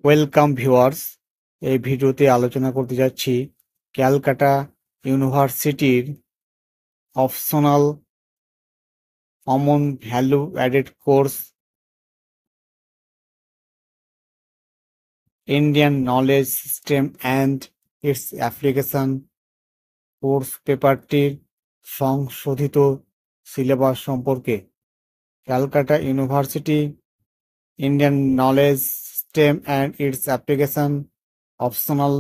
Welcome viewers, এই ভিডিওতে আলোচনা করতে যাচ্ছি ক্যালকাটা ইউনিভার্সিটির optional common value added course Indian knowledge system and its application course পেপারটির সংশোধিত সিলেবাস সম্পর্কে। Calcutta university Indian knowledge system and its application optional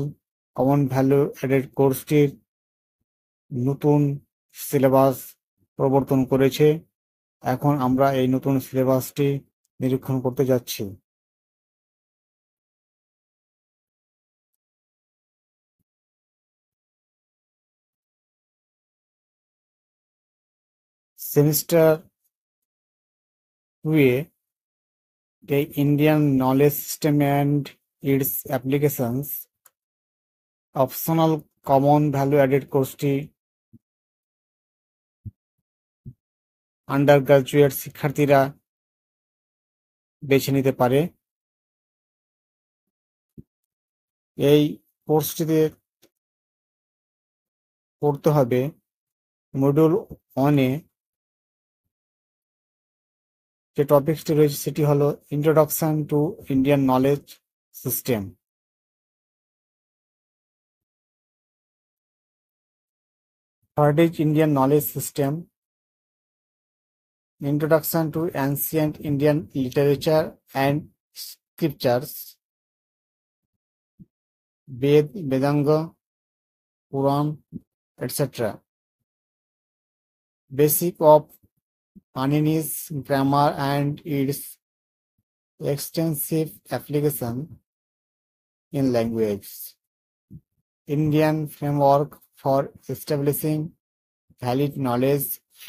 common value added কোর্সটির নতুন সিলেবাস প্রবর্তন করেছে। এখন আমরা এই নতুন সিলেবাসটি নিরীক্ষণ করতে যাচ্ছি। সেমিস্টার 2-এ the Indian knowledge system and its applications optional common value added কোর্সটি আন্ডার গ্রাজুয়েট শিক্ষার্থীরা বেছে নিতে পারে। এই কোর্সটিতে পড়তে হবে মডিউল 1-এ যে টপিকসটি রয়েছে সেটি হলো introduction to Indian knowledge system. What is Indian knowledge system? Introduction to ancient Indian literature and scriptures, Ved, Vedanga, Puran, etc. Basic of Panini's grammar and its extensive application in language. Indian framework for establishing valid knowledge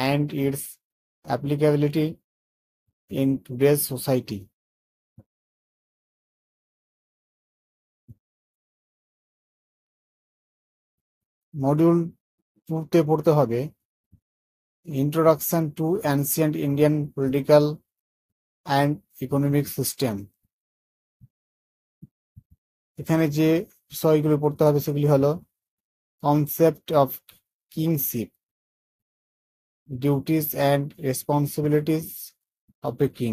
and its applicability in today's society. Module 2-তে পড়তে হবে introduction to ancient Indian political and economic system. এখানে যে বিষয়গুলো পড়তে হবে সেগুলি হলো concept of kingship, duties and responsibilities of a king,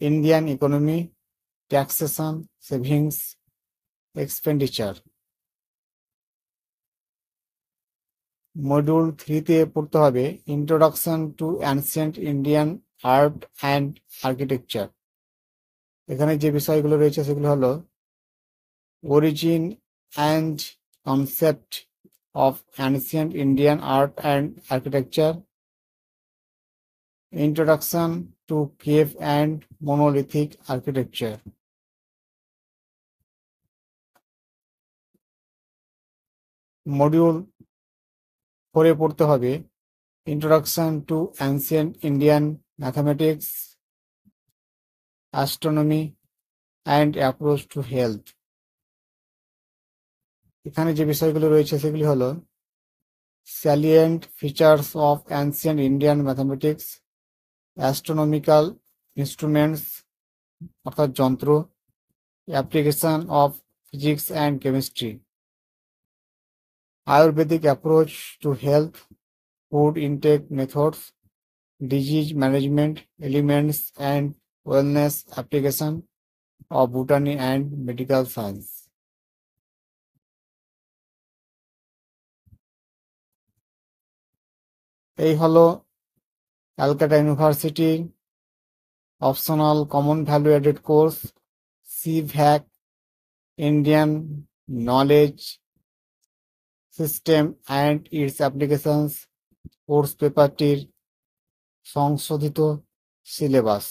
Indian economy, taxation, savings, expenditure. Module 3-তে পড়তে হবে introduction to ancient Indian art and architecture. এখানে যে বিষয়গুলো রয়েছে সেগুলো হলো origin and concept of ancient Indian art and architecture, introduction to cave and monolithic architecture. Module 4-এ পড়তে হবে introduction to ancient Indian mathematics, astronomy and approach to health. এখানে যে বিষয়গুলো রয়েছে সেগুলি হলো salient features of ancient Indian mathematics, astronomical instruments অর্থাৎ যন্ত্র, application of physics and chemistry, Ayurvedic approach to health, food intake methods, disease management, elements and wellness application of botany and medical science. এই হলো ক্যালকাটা ইউনিভার্সিটির optional common value added course CVAC Indian knowledge system and its applications course পেপারটির সংশোধিত syllabus.